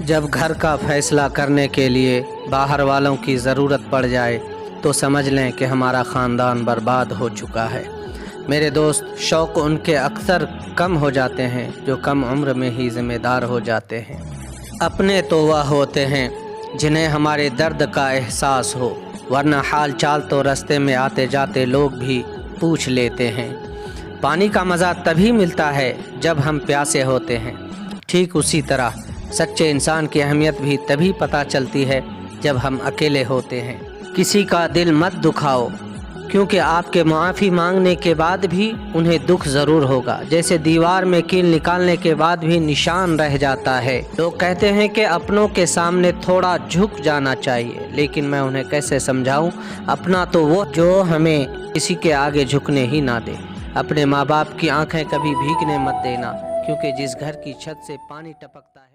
जब घर का फैसला करने के लिए बाहर वालों की ज़रूरत पड़ जाए तो समझ लें कि हमारा ख़ानदान बर्बाद हो चुका है। मेरे दोस्त, शौक़ उनके अक्सर कम हो जाते हैं जो कम उम्र में ही ज़िम्मेदार हो जाते हैं। अपने तो वह होते हैं जिन्हें हमारे दर्द का एहसास हो, वरना हाल चाल तो रास्ते में आते जाते लोग भी पूछ लेते हैं। पानी का मज़ा तभी मिलता है जब हम प्यासे होते हैं। ठीक उसी तरह सच्चे इंसान की अहमियत भी तभी पता चलती है जब हम अकेले होते हैं। किसी का दिल मत दुखाओ, क्योंकि आपके माफ़ी मांगने के बाद भी उन्हें दुख ज़रूर होगा। जैसे दीवार में कील निकालने के बाद भी निशान रह जाता है। लोग कहते हैं कि अपनों के सामने थोड़ा झुक जाना चाहिए, लेकिन मैं उन्हें कैसे समझाऊं? अपना तो वो जो हमें किसी के आगे झुकने ही ना दे। अपने माँ बाप की आंखें कभी भीगने मत देना, क्योंकि जिस घर की छत से पानी टपकता है